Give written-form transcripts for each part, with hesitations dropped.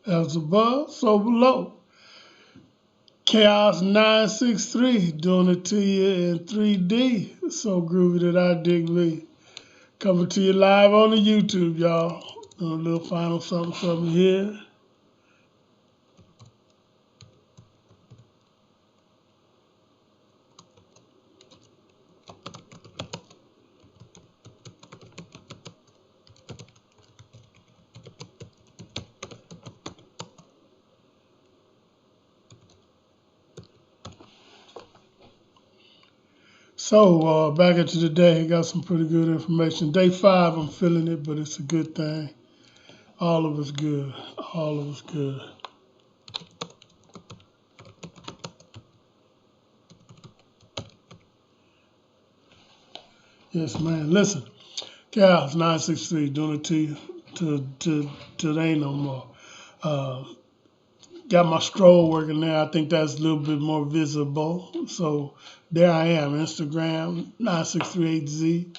As above, so below. Chaos963 doing it to you in 3D. So groovy that I dig me. Coming to you live on the YouTube, y'all. Doing a little final something here. So back into the day, got some pretty good information. Day 5, I'm feeling it, but it's a good thing. All of us good. All of us good. Yes, man. Listen, Chaos963 doing it to you till there ain't no more. Got my stroll working now. I think that's a little bit more visible. So there I am, Instagram 9638Z,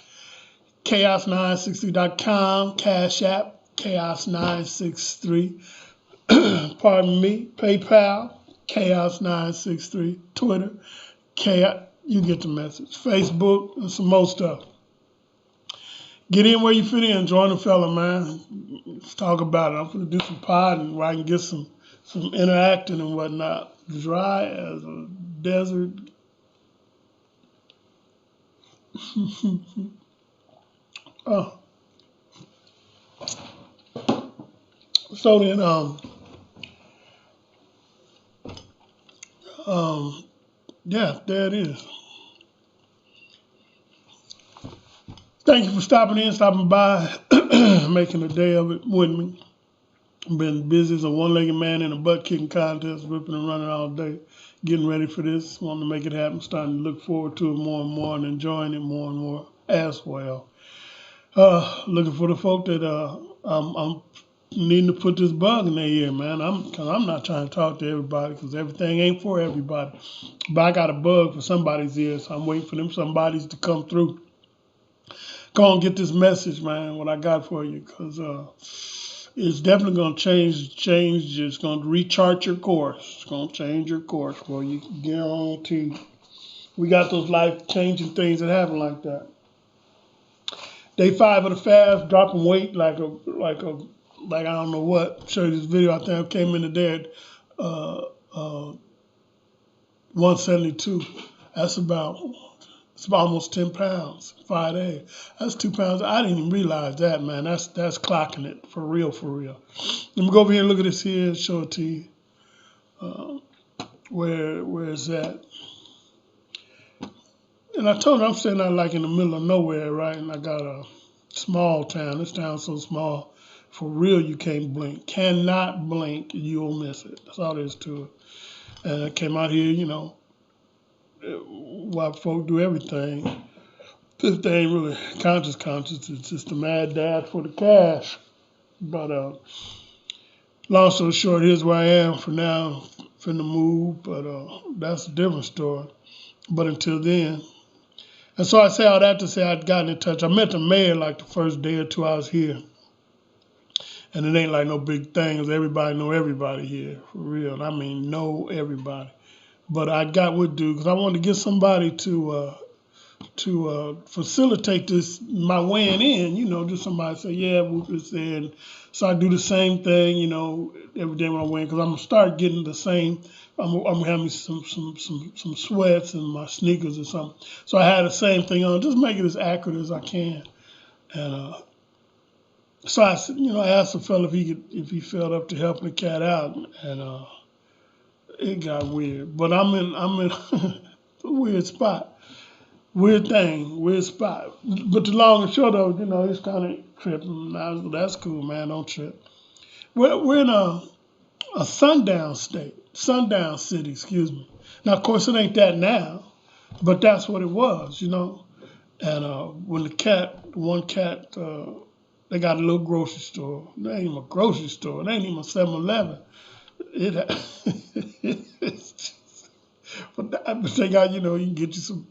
chaos963.com, Cash App, chaos963. Pardon me, PayPal, chaos963, Twitter, chaos. You get the message. Facebook and some more stuff. Get in where you fit in. Join the fella, man. Let's talk about it. I'm gonna do some podding where I can get some interacting and whatnot. Dry as a desert. Oh. So then, yeah, there it is. Thank you for stopping in, stopping by, making a day of it with me. Been busy as a one-legged man in a butt-kicking contest, ripping and running all day, getting ready for this, wanting to make it happen, starting to look forward to it more and more and enjoying it more and more as well. Looking for the folk that I'm needing to put this bug in their ear, man. Cause I'm not trying to talk to everybody because everything ain't for everybody. But I got a bug for somebody's ear, so I'm waiting for them somebodies to come through. Go and get this message, man, what I got for you, because it's definitely going to change. It's going to rechart your course. It's going to change your course for you. Guarantee. We got those life-changing things that happen like that. Day 5 of the fast, dropping weight like I don't know what. Show you this video. I think I came in today at 172. It's about almost 10 pounds, 5 days. That's 2 pounds. I didn't even realize that, man. That's clocking it for real, for real. Let me go over here and look at this here and show it to you. Where is that? And I told you I'm sitting out like in the middle of nowhere, right? And I got a small town. This town's so small, for real, you can't blink. Cannot blink, you'll miss it. That's all there is to it. And I came out here, you know, white folk do everything. This thing ain't really conscious. It's just a mad dash for the cash. But long story short, here's where I am for now. Finna move, but that's a different story. But until then, and so I say all that to say I'd gotten in touch. I met the mayor like the first day or two I was here. And it ain't like no big thing, because everybody know everybody here, for real. I mean, know everybody. But I got with dude, because I wanted to get somebody to facilitate this, my weighing in, you know, just somebody say, yeah, Whoop is there. And so I do the same thing, you know, every day when I weigh in, because I'm going to start getting the same, I'm going to have me some sweats and my sneakers or something. So I had the same thing on, just make it as accurate as I can. And so I, you know, I asked the fella if he felt up to helping the cat out, and it got weird. But I'm in a weird spot. Weird thing, weird spot. But the long and short of it, you know, he's kind of tripping. That's cool, man. Don't trip. We're in a sundown city, excuse me. Now, of course, it ain't that now, but that's what it was, you know. And when one cat, they got a little grocery store. It ain't even a grocery store. It ain't even a 7-Eleven. But they got, you know, you can get you some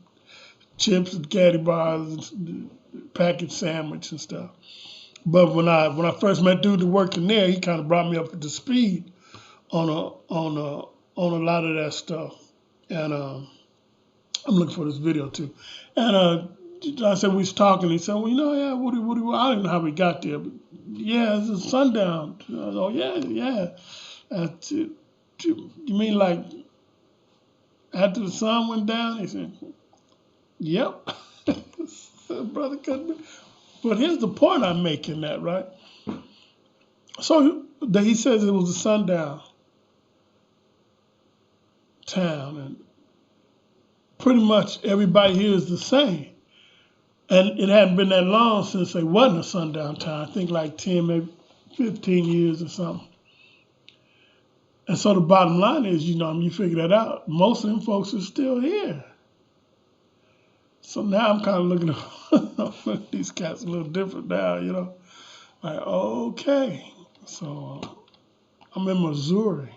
chips and candy bars and packaged sandwich and stuff. But when I first met dude that worked in there, he kind of brought me up to speed on a lot of that stuff. And I'm looking for this video too. And I said we was talking. He said, well, yeah, Woody, I don't know how we got there, but yeah, it's a sundown. I was, oh yeah. You mean like after the sun went down? He said, yep. Brother couldn't be. But here's the point I'm making that, right? So he says it was a sundown town, and pretty much everybody here is the same. And it hadn't been that long since they wasn't a sundown town. I think like 10, maybe 15 years or something. And so the bottom line is, you figure that out. Most of them folks are still here. So now I'm kind of looking at these cats a little different now, Like, okay. So I'm in Missouri.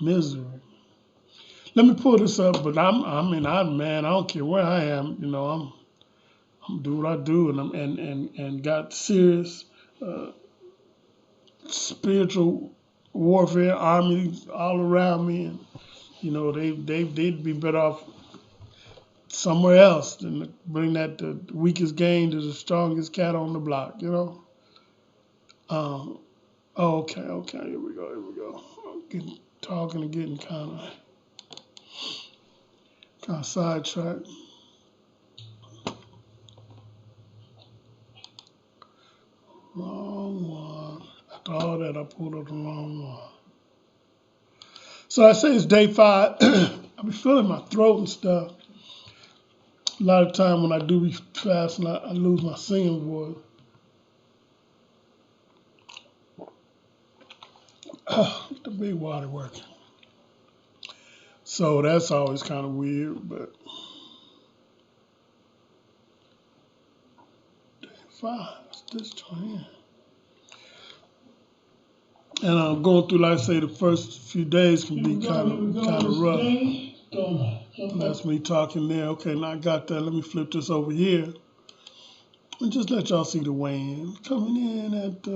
Let me pull this up, but I don't care where I am, I'm do what I do, and got serious spiritual warfare armies all around me, and they'd be better off somewhere else than to bring that the weakest game to the strongest cat on the block, Okay, here we go. I'm talking and getting kind of sidetracked. Wrong one. After all that, I pulled up the wrong one. So I say it's day 5. I be feeling my throat and stuff. A lot of time when I do be fasting, I lose my singing voice. Get the big water working. So that's always kind of weird, but day 5, it's this joint. And I'm going through, like I say, the first few days can be kind of rough. That's me talking there. Okay, now I got that. Let me flip this over here and just let y'all see the weigh-in. Coming in at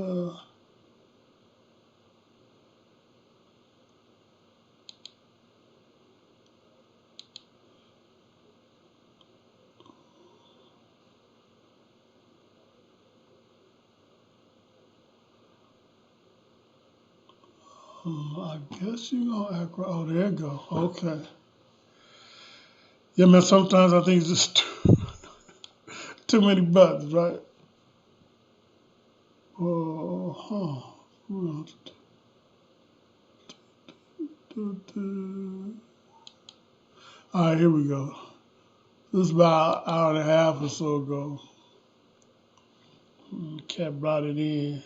I guess you're going to act right. Oh, there you go. Okay. Yeah, man, sometimes I think it's just too many buttons, right? All right, here we go. This is about an hour and a half or so ago. Cat brought it in.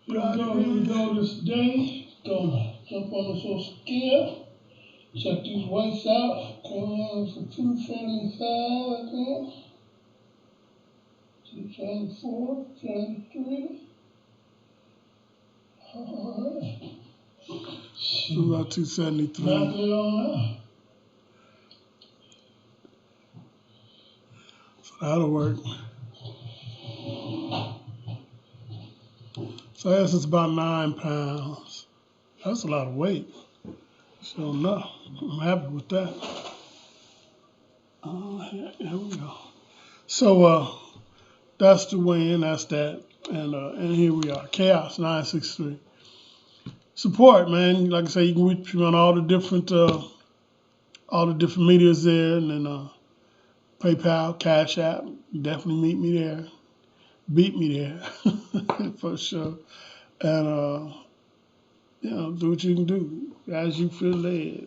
Here we go this day. Gonna jump on the social scale. Check these weights out. Coming in for 275, I think. 274, 273. All right. About 273. Not good on that. So that'll work. So I guess it's about 9 pounds. That's a lot of weight. So no, I'm happy with that. Here we go. So that's the weigh-in, that's that. And here we are, Chaos963. Support, man. Like I say, you can reach me on all the different medias there, and then PayPal, Cash App. Definitely meet me there. Beat me there for sure. And do what you can do as you feel led.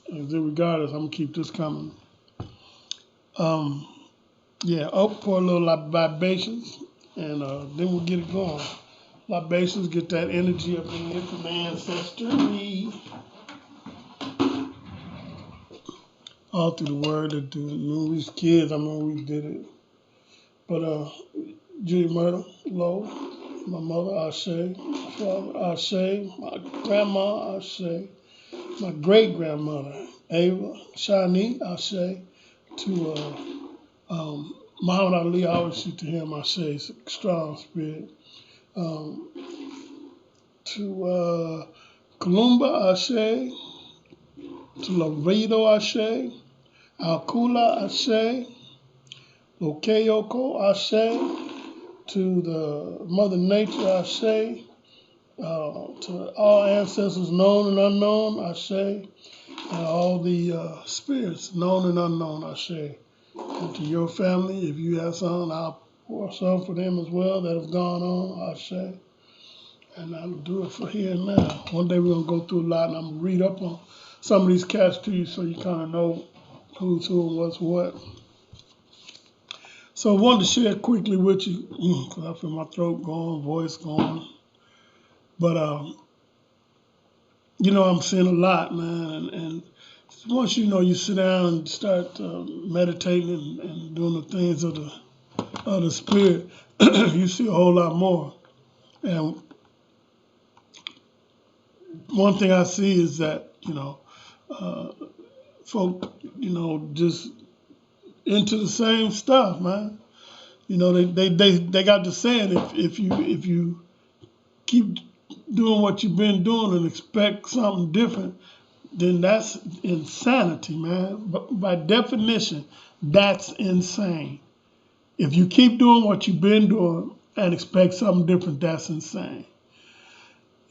Regardless, I'm gonna keep this coming. Pour a little libations, and then we'll get it going. Libations, get that energy up in there from the ancestry. All through the word that when we was kids, I remember we did it. But Julia Myrtle, Low, my mother, Ashe, my father, Ashe, my grandma, Ashe, my great-grandmother, Ava, Shani, Ashe, to Muhammad Ali, I always see to him, I say, it's a strong spirit. Um, to Columba, I say. To Laredo, I say. Alcula, I say. Lokeyoko, I say. To the Mother Nature, I say. To all ancestors known and unknown, I say. And all the spirits known and unknown, I say. And to your family, if you have some, I'll pour some for them as well that have gone on, I say. And I'll do it for here and now. One day we're going to go through a lot, and I'm going to read up on some of these cats to you so you kind of know who's who and what's what. So I wanted to share quickly with you, because I feel my throat going, voice going. But, you know, I'm seeing a lot, man. And once you sit down and start meditating and doing the things of the spirit, you see a whole lot more. And one thing I see is that, folk, just into the same stuff, man. They got the saying, if you keep doing what you've been doing and expect something different, then that's insanity, man. But by definition, that's insane. If you keep doing what you've been doing and expect something different, that's insane.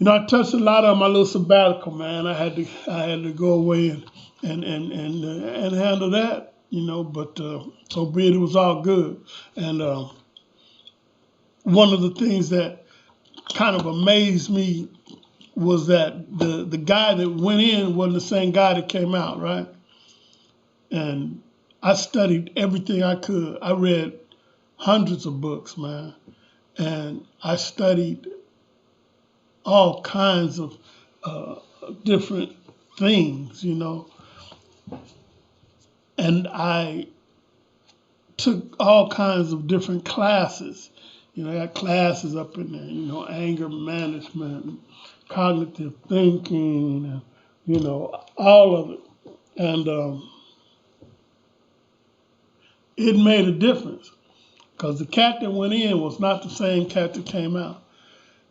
I touched a lot on my little sabbatical, man. I had to go away and handle that, But so be it. It was all good. And one of the things that kind of amazed me was that the guy that went in wasn't the same guy that came out, right? And I studied everything I could. I read hundreds of books, man, and I studied all kinds of different things, and I took all kinds of different classes. I got classes up in there, anger management, cognitive thinking, and, all of it. And it made a difference because the cat that went in was not the same cat that came out.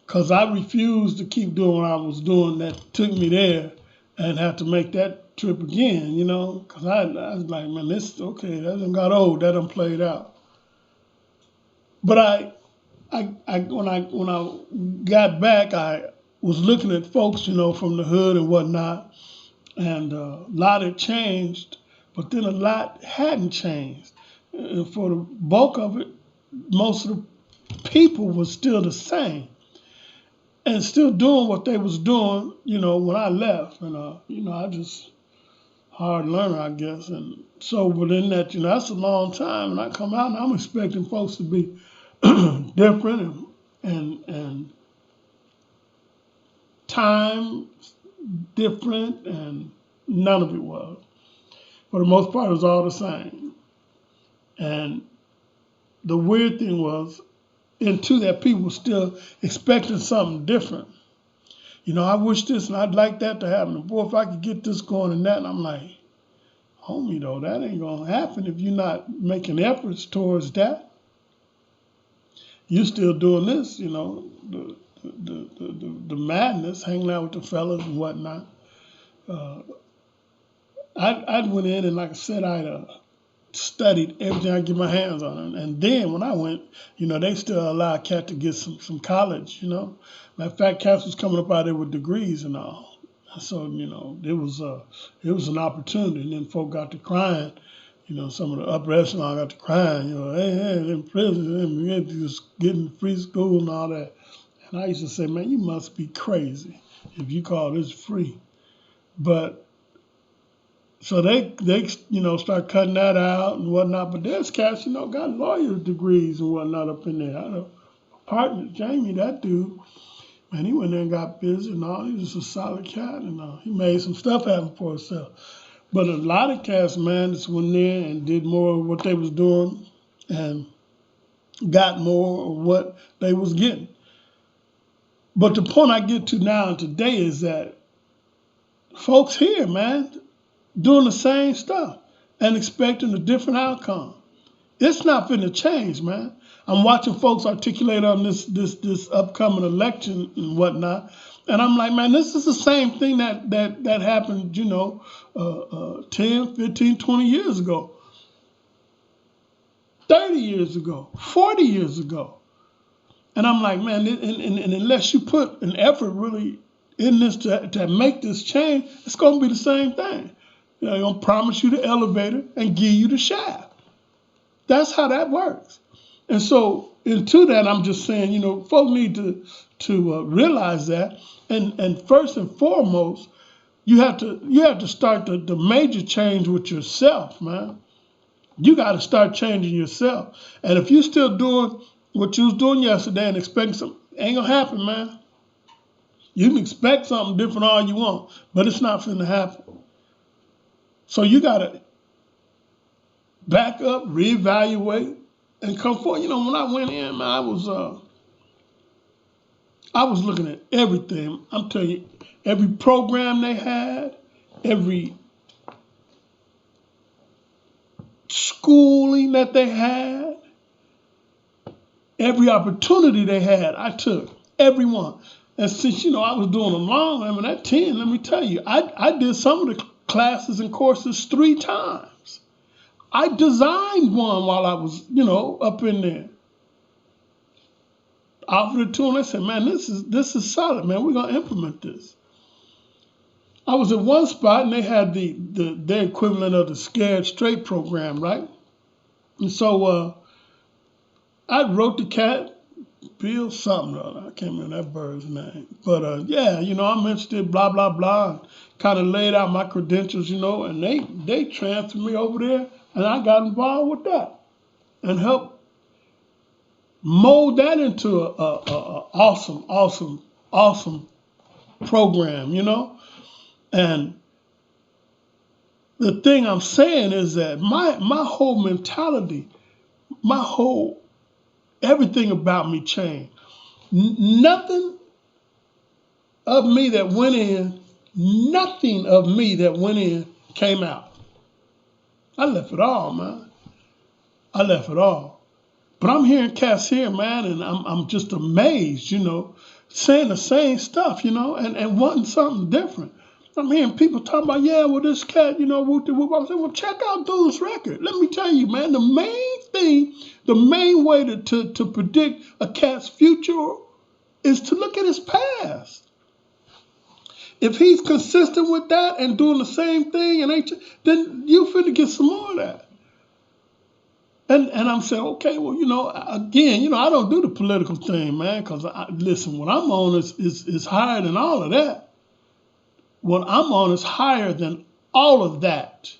Because I refused to keep doing what I was doing that took me there and have to make that trip again, Because I was like, man, this, okay, that done got old, that done played out. But when I got back, I was looking at folks, from the hood and whatnot, and a lot had changed, but then a lot hadn't changed. And for the bulk of it, most of the people was still the same and still doing what they was doing, when I left. And, I just hard learner, I guess. And so within that, that's a long time. And I come out and I'm expecting folks to be different and time different, and none of it was. For the most part, it was all the same. And the weird thing was, into that, people were still expecting something different. I wish this and I'd like that to happen. And boy, if I could get this going and that, and I'm like, homie, though, that ain't gonna happen if you're not making efforts towards that. You're still doing this, the madness, hanging out with the fellas and whatnot. I went in and, like I said, I studied everything I get my hands on. And then when I went, they still allow cat to get some college, Matter of fact, cats was coming up out there with degrees and all. So, it was an opportunity. And then folk got to crying, some of the upper echelon got to crying, hey, in prison, they just getting free school and all that. And I used to say, man, you must be crazy if you call this free. But so they start cutting that out and whatnot. But there's cats, got lawyer degrees and whatnot up in there. I know partner, Jamie, that dude, man, he went there and got busy and all. He was just a solid cat and he made some stuff happen for himself. But a lot of cats, man, just went there and did more of what they was doing and got more of what they was getting. But the point I get to now and today is that folks here, man, doing the same stuff and expecting a different outcome. It's not finna change, man. I'm watching folks articulate on this upcoming election and whatnot, and I'm like, man, this is the same thing that happened, 10, 15, 20 years ago, 30 years ago, 40 years ago. And I'm like, man, and unless you put an effort really in this to make this change, it's going to be the same thing. They're going to promise you the elevator and give you the shaft. That's how that works. And so into that, I'm just saying, folks need to realize that. And first and foremost, you have to start the major change with yourself, man. You got to start changing yourself. And if you're still doing what you was doing yesterday and expecting something, ain't gonna happen, man. You can expect something different all you want, but it's not finna happen. So you gotta back up, reevaluate, and come forward. When I went in, man, I was looking at everything. I'm telling you, every program they had, every schooling that they had, every opportunity they had, I took. Every one. And since, I was doing them long, at 10, let me tell you, I did some of the classes and courses 3 times. I designed one while I was, up in there. Offered it to them. I said, man, this is solid, man. We're going to implement this. I was at one spot, and they had their equivalent of the Scared Straight program, right? And so I wrote the cat, Bill something or other. I can't remember that bird's name. But I'm interested, blah, blah, blah. Kind of laid out my credentials, and they transferred me over there, and I got involved with that and helped mold that into a awesome program, And the thing I'm saying is that my whole mentality, everything about me changed. Nothing of me that went in came out. I left it all, man. I left it all. But I'm hearing cats here, man, and I'm just amazed, saying the same stuff, and wanting something different. I'm hearing people talking about, this cat, whoop de whoop. I'm saying, well, check out dude's record. Let me tell you, man, the main way to predict a cat's future is to look at his past. If he's consistent with that and doing the same thing, then you finna get some more of that. And I'm saying, okay, well, again, I don't do the political thing, man, because listen, what I'm on is higher than all of that. What I'm on is higher than all of that.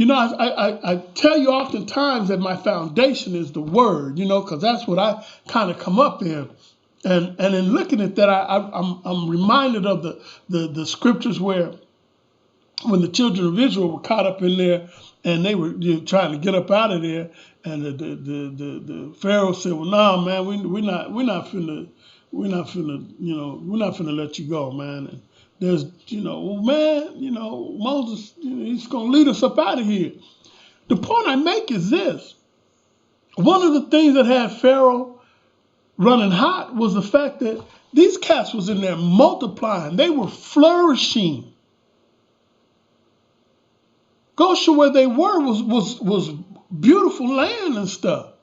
I tell you oftentimes that my foundation is the word, because that's what I kind of come up in. And in looking at that, I'm reminded of the scriptures where when the children of Israel were caught up in there and they were trying to get up out of there, and the Pharaoh said, well, nah, man, we're not finna let you go, man. And there's, Moses, he's going to lead us up out of here. The point I make is this. One of the things that had Pharaoh running hot was the fact that these cats was in there multiplying. They were flourishing. Goshen, where they were, was beautiful land and stuff.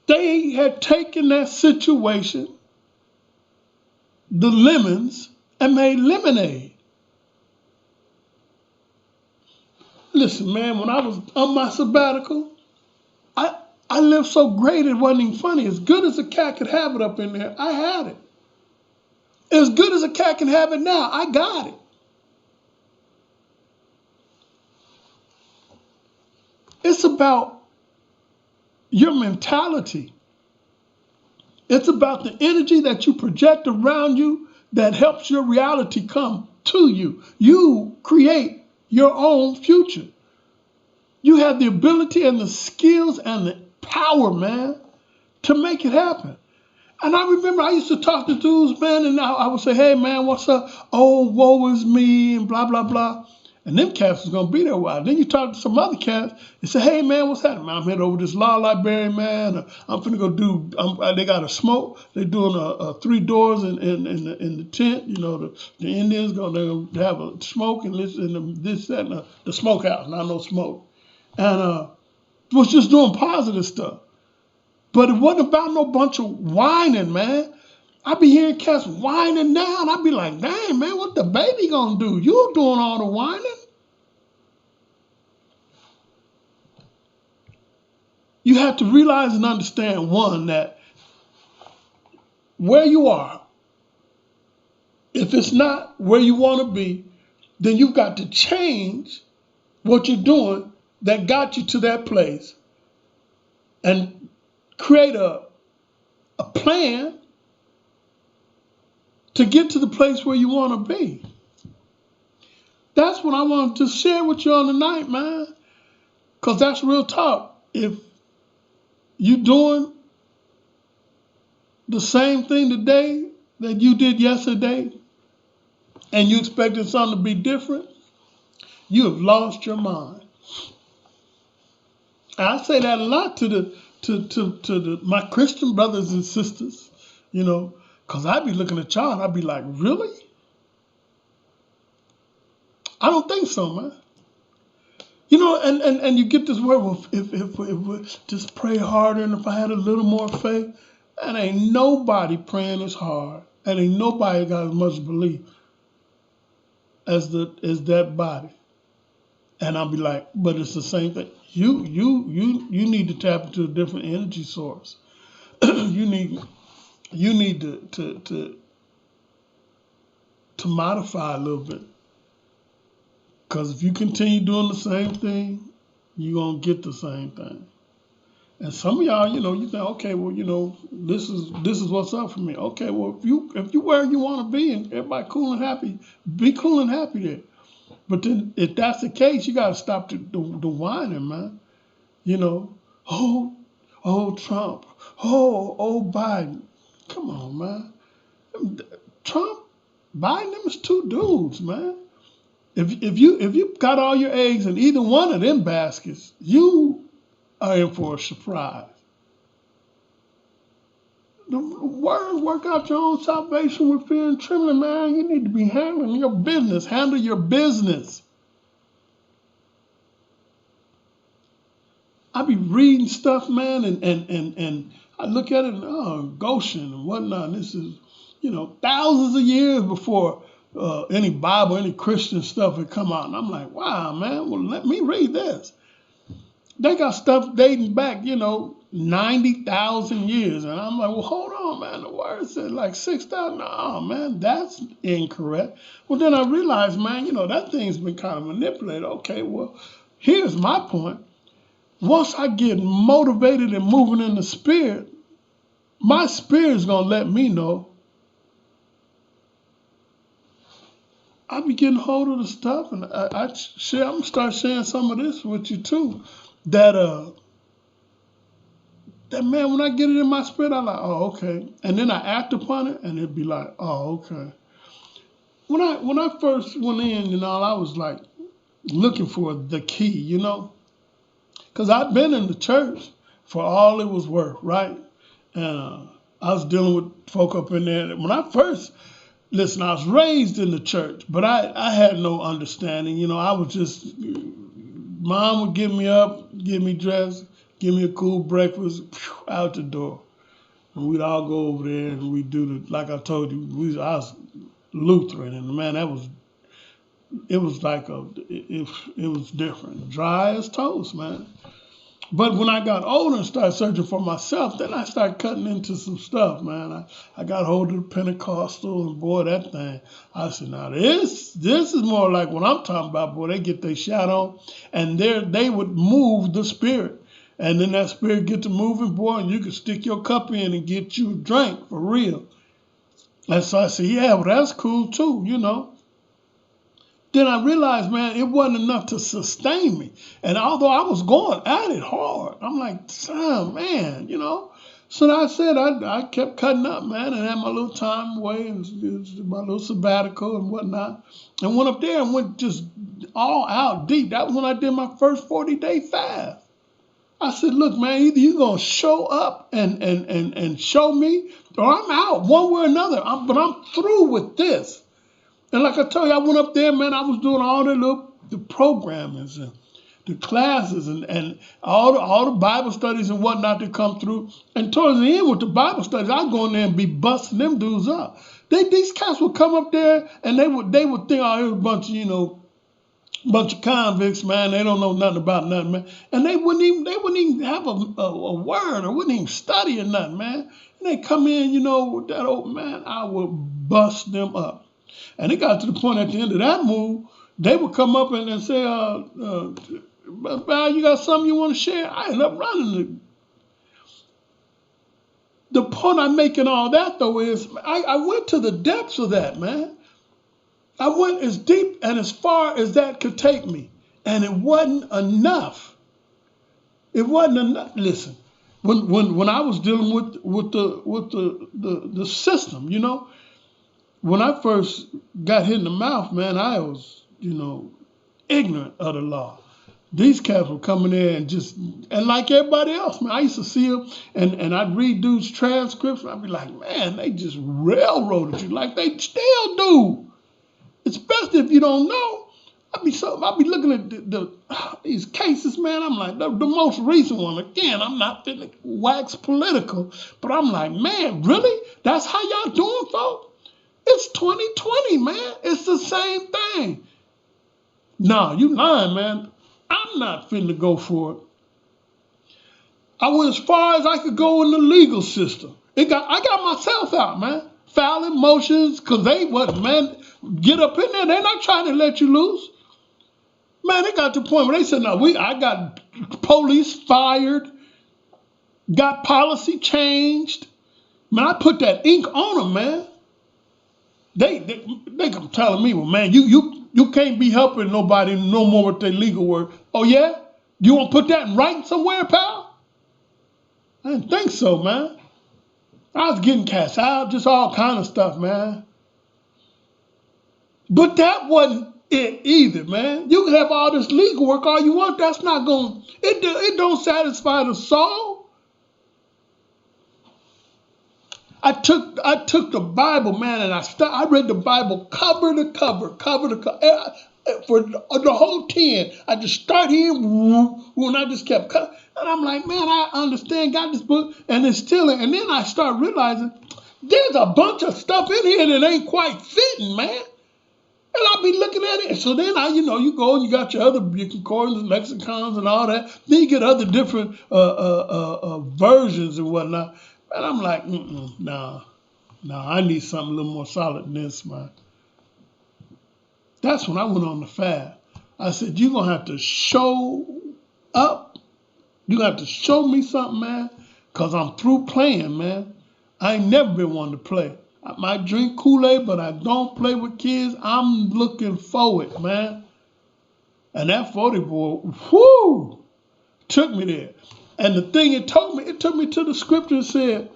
They had taken that situation, the lemons, and made lemonade. Listen, man, when I was on my sabbatical, I lived so great it wasn't even funny. As good as a cat could have it up in there, I had it. As good as a cat can have it now, I got it. It's about your mentality. It's about the energy that you project around you that helps your reality come to you. You create your own future. You have the ability and the skills and the power, man, to make it happen. And I remember I used to talk to dudes, man, and I would say, hey, man, what's up? Oh, woe is me, and blah, blah, blah. And them cats was going to be there a while. Then you talk to some other cats and say, hey, man, what's happening? Man, I'm headed over this law library, man. I'm finna go do, they got a smoke. They're doing 3 doors in the tent. You know, the Indians going to have a smoke and this, and the smokehouse, not no smoke. And was just doing positive stuff. But it wasn't about no bunch of whining, man. I be hearing cats whining now, and I be like, dang, man, what the baby gonna do? You doing all the whining? You have to realize and understand, one, that where you are, if it's not where you want to be, then you've got to change what you're doing that got you to that place and create a plan to get to the place where you want to be. That's what I wanted to share with you on tonight, man. Because that's real talk. If you doing the same thing today that you did yesterday and you expected something to be different, you have lost your mind. And I say that a lot to my Christian brothers and sisters, you know, because I be looking at y'all and I be like, really? I don't think so, man. You know, and you get this word, well, if we just pray harder and if I had a little more faith, and ain't nobody praying as hard, and ain't nobody got as much belief as that body. And I'll be like, but it's the same thing. You need to tap into a different energy source. you need to modify a little bit. Because if you continue doing the same thing, you're going to get the same thing. And some of y'all, you know, you think, okay, well, you know, this is what's up for me. Okay, well, if you where you want to be and everybody cool and happy, be cool and happy there. But then if that's the case, you got to stop the whining, man. You know, oh, Trump, oh, Biden. Come on, man. Trump, Biden, them is 2 dudes, man. If you got all your eggs in either one of them baskets, you are in for a surprise. The word, work out your own salvation with fear and trembling, man. You need to be handling your business. Handle your business. I be reading stuff, man, and I look at it and, oh, Goshen and whatnot. And this is, you know, thousands of years before any Bible, any Christian stuff had come out. And I'm like, wow, man, well, let me read this. They got stuff dating back, you know, 90,000 years. And I'm like, well, hold on, man. The word said like 6,000. No, man, that's incorrect. Well, then I realized, man, you know, that thing's been kind of manipulated. Okay, well, here's my point. Once I get motivated and moving in the spirit, my spirit's going to let me know. I be getting hold of the stuff, and I'm going to start sharing some of this with you too. That man, when I get it in my spirit, I'm like, oh, okay. And then I act upon it, and it'd be like, oh, okay. When I first went in, you know, I was like looking for the key, you know. Because I'd been in the church for all it was worth, right? And I was dealing with folk up in there. When I first, listen, I was raised in the church, but I had no understanding. You know, I was just, mom would get me up, get me dressed, give me a cool breakfast, out the door. And we'd all go over there and we'd do the, like I told you, I was Lutheran, and man, it was different. Dry as toast, man. But when I got older and started searching for myself, then I started cutting into some stuff, man. I got hold of the Pentecostal, and boy, that thing, I said, now this is more like what I'm talking about, boy. They get their shot on, and they would move the spirit. And then that spirit get to moving, boy, and you can stick your cup in and get you a drink for real. And so I said, yeah, well, that's cool too, you know. Then I realized, man, it wasn't enough to sustain me. And although I was going at it hard, I'm like, man, you know. So I said, I kept cutting up, man, and had my little time away and my little sabbatical and whatnot. And went up there and went just all out deep. That was when I did my first 40-day fast. I said, look, man, either you're going to show up and show me, or I'm out one way or another. But I'm through with this. And like I told you, I went up there, man, I was doing all the programmings and the classes and all the Bible studies and whatnot that come through. And towards the end with the Bible studies, I'd go in there and be busting them dudes up. These cats would come up there and they would think, oh, it was a bunch of convicts, man. They don't know nothing about nothing, man. And they wouldn't even have a word or wouldn't even study or nothing, man. And they come in, with that old man, I would bust them up. And it got to the point at the end of that move, they would come up and say, Val, you got something you want to share? I ended up running. The point I'm making all that, though, is I went to the depths of that, man. I went as deep and as far as that could take me. And it wasn't enough. It wasn't enough. Listen, when I was dealing with the system, when I first got hit in the mouth, man, I was, ignorant of the law. These cats were coming in and like everybody else, man, I used to see them and I'd read dudes' transcripts and I'd be like, man, they just railroaded you like they still do. Especially if you don't know. I'd be looking at these cases, man. I'm like, the most recent one, again, I'm not finna wax political, but I'm like, man, really? That's how y'all doing, folks? It's 2020, man. It's the same thing. No, you lying, man. I'm not finna go for it. I went as far as I could go in the legal system. I got myself out, man. Filing motions, because get up in there. They're not trying to let you loose. Man, it got to the point where they said, no, I got police fired, got policy changed. Man, I put that ink on them, man. They come telling me, well, man, you can't be helping nobody no more with their legal work. Oh, yeah? You want to put that in writing somewhere, pal? I didn't think so, man. I was getting cast out, just all kind of stuff, man. But that wasn't it either, man. You can have all this legal work all you want. That's not going, it don't satisfy the soul. I took the Bible, man, and I read the Bible cover to cover, for the whole 10. I just started here, and I just kept cutting. And I'm like, man, I understand, got this book, and it's still, and then I start realizing there's a bunch of stuff in here that ain't quite fitting, man. And I'll be looking at it. So then you go and you got your concordance, lexicons, and all that. Then you get other different versions and whatnot. And I'm like, nah, I need something a little more solid than this, man. That's when I went on the fast. I said, you're going to have to show up. You're going to have to show me something, man, because I'm through playing, man. I ain't never been one to play. I might drink Kool-Aid, but I don't play with kids. I'm looking forward, man. And that 40 boy, whoo, took me there. And the thing it took me to the scripture that said,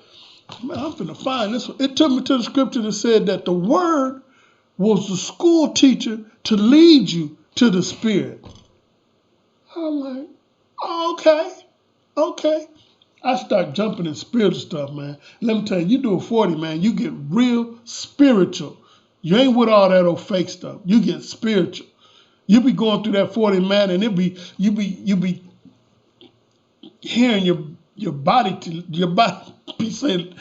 man, I'm finna find this one. It took me to the scripture that said that the word was the school teacher to lead you to the Spirit. I'm like, oh, okay. I start jumping in spiritual stuff, man. Let me tell you, you do a 40, man, you get real spiritual. You ain't with all that old fake stuff. You get spiritual. You be going through that 40, man, and you be hearing your body be saying,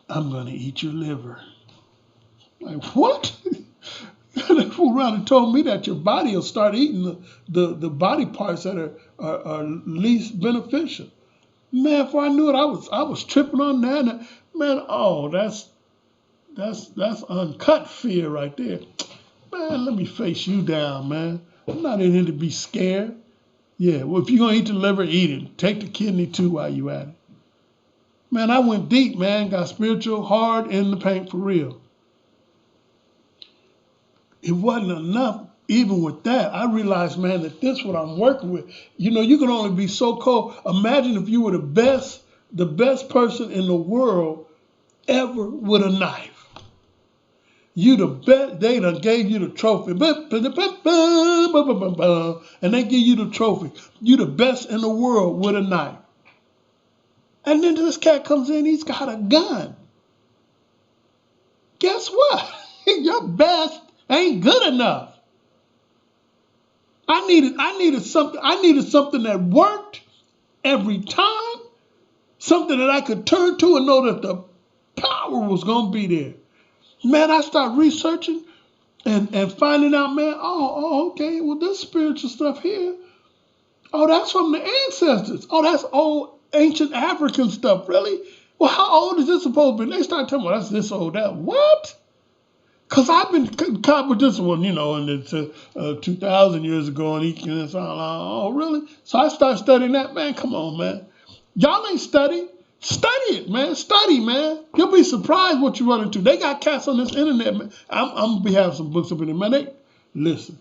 I'm gonna eat your liver. Like, what? They fool around and told me that your body will start eating the body parts that are least beneficial. Man, before I knew it, I was tripping on that. And, man, oh, that's uncut fear right there. Man, let me face you down, man. I'm not in here to be scared. Yeah, well, if you're going to eat the liver, eat it. Take the kidney, too, while you at it. Man, I went deep, man. Got spiritual, hard in the paint for real. It wasn't enough. Even with that, I realized, man, that this is what I'm working with. You can only be so cold. Imagine if you were the best the best person in the world ever with a knife. You the best, they done gave you the trophy. And they give you the trophy. You the best in the world with a knife. And then this cat comes in, he's got a gun. Guess what? Your best ain't good enough. I needed something that worked every time, something that I could turn to and know that the power was gonna be there. Man, I start researching and finding out, man, okay, well, this spiritual stuff here, oh, that's from the ancestors. Oh, that's old ancient African stuff, really? Well, how old is this supposed to be? They start telling me, that's this old, that. What? Because I've been caught with this one, and it's 2,000 years ago, and it's all like, oh, really? So I start studying that. Man, come on, man. Y'all ain't study. Study it, man. Study, man. You'll be surprised what you run into. They got cats on this internet, man. I'm going to be having some books up in there, man. Listen,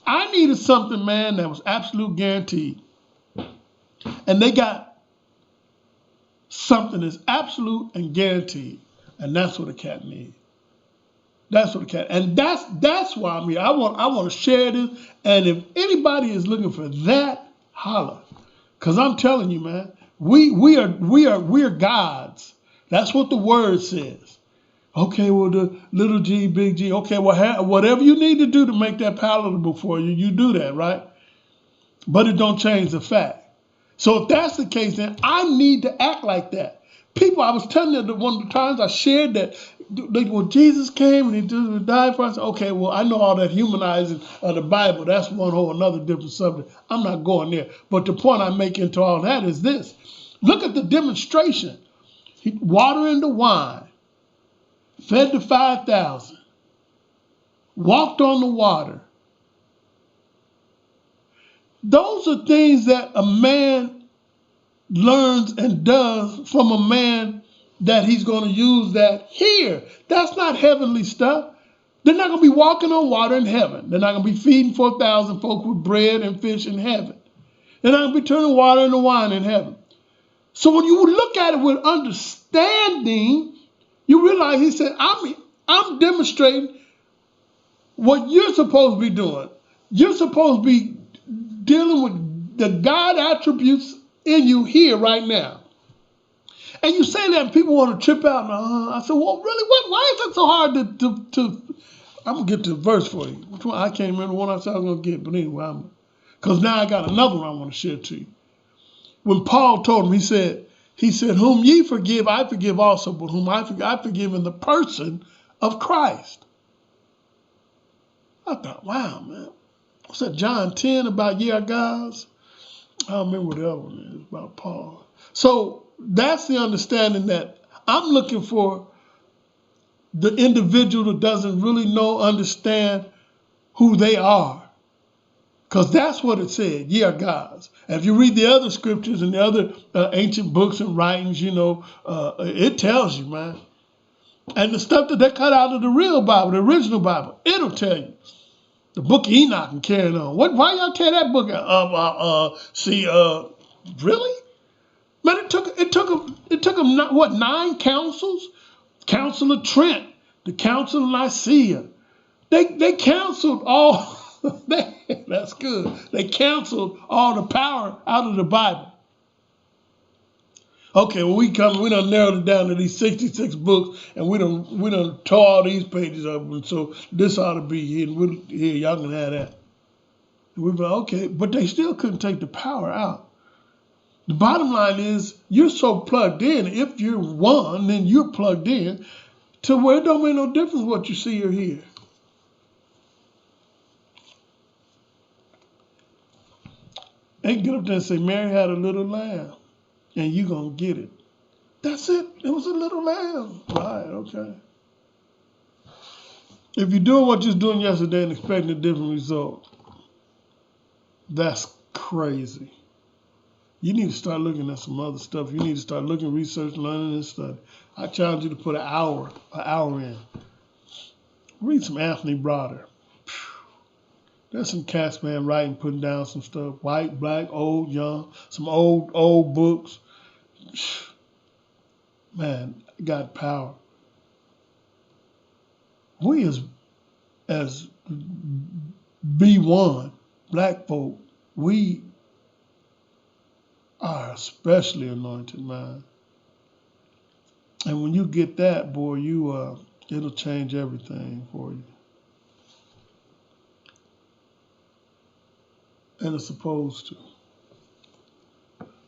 I needed something, man, that was absolute guaranteed. And they got something that's absolute and guaranteed. And that's what a cat needs. That's what a cat, and that's why I'm here. I want to share this. And if anybody is looking for that, holler. Because I'm telling you, man, we are gods. That's what the word says. Okay, well, the little g, big G. Okay, well, whatever you need to do to make that palatable for you, you do that, right? But it don't change the fact. So if that's the case, then I need to act like that. People, I was telling you that one of the times I shared that when Jesus came and he died for us. Okay, well, I know all that humanizing of the Bible. That's one whole another different subject. I'm not going there. But the point I make into all that is this. Look at the demonstration. Water into wine. Fed the 5,000. Walked on the water. Those are things that a man learns and does from a man that he's going to use that here. That's not heavenly stuff. They're not going to be walking on water in heaven. They're not going to be feeding 4,000 folk with bread and fish in heaven. They're not going to be turning water into wine in heaven. So when you look at it with understanding, you realize he said, I'm demonstrating what you're supposed to be doing. You're supposed to be dealing with the God attributes in you here right now. And you say that and people want to trip out. And I said, well, really, why is that so hard to I'm going to get to the verse for you. Which one? I can't remember the one I said I was going to get. But anyway, because now I got another one I want to share to you. When Paul told him, he said, whom ye forgive, I forgive also. But whom I forgive in the person of Christ. I thought, wow, man. What's that, John 10 about ye are gods? I don't remember what the other one is about Paul. So that's the understanding that I'm looking for the individual that doesn't really understand who they are. Because that's what it said, ye are gods. And if you read the other scriptures and the other ancient books and writings, it tells you, man. And the stuff that they cut out of the real Bible, the original Bible, it'll tell you. The book of Enoch and carrying on. Why y'all tear that book out? Really? Man, it took them 9 councils? Council of Trent, the Council of Nicaea. They canceled all. That's good. They canceled all the power out of the Bible. Okay, well we done narrowed it down to these 66 books, and we done tore all these pages up, and so this ought to be here, and here y'all can have that. And we like, okay, but they still couldn't take the power out. The bottom line is you're so plugged in. If you're one, then you're plugged in to where it don't make no difference what you see or hear. They get up there and say, Mary had a little lamb. And you're going to get it. That's it. It was a little lamb. Right, okay. If you're doing what you was doing yesterday and expecting a different result, that's crazy. You need to start looking at some other stuff. You need to start looking, research, learning, and study. I challenge you to put an hour in. Read some Anthony Browder. There's some cats, man, writing, putting down some stuff. White, black, old, young, some old books. man, got power. We as B1, black folk, we are especially anointed, man. And when you get that, boy, it'll change everything for you. And it's supposed to.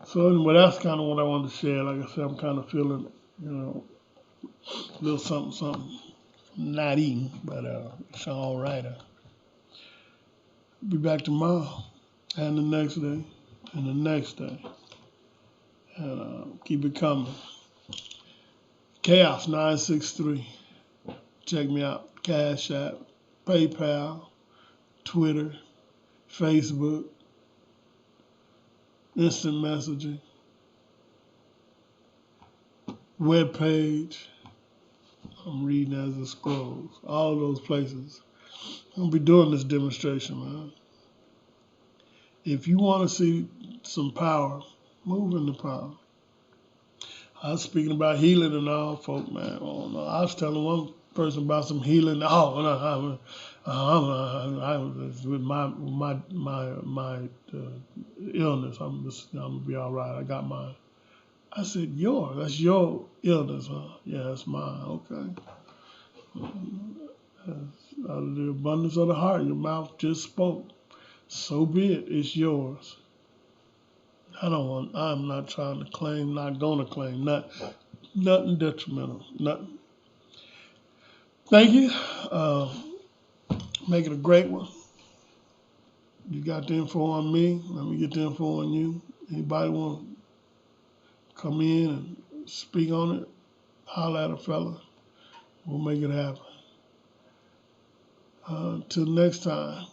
So anyway, that's kind of what I wanted to share. Like I said, I'm kind of feeling, a little something, something. Not eating, but it's all right. Be back tomorrow, and the next day, and the next day, and keep it coming. Chaos963. Check me out. Cash App, PayPal, Twitter, Facebook, instant messaging, webpage. I'm reading as it scrolls. All of those places. I'm gonna be doing this demonstration, man. If you want to see some power, move in the power. I was speaking about healing and all, folk, man. Oh, no. I was telling one person about some healing. Oh, no, I was with my illness. I'm gonna be all right. I got mine. I said, that's your illness, huh? Yeah, that's mine. Okay. Out of the abundance of the heart, your mouth just spoke. So be it. It's yours. I'm not trying to claim, not gonna claim, nothing detrimental, nothing. Thank you. Make it a great one. You got the info on me. Let me get the info on you. Anybody want to come in and speak on it? Holler at a fella. We'll make it happen. Till next time.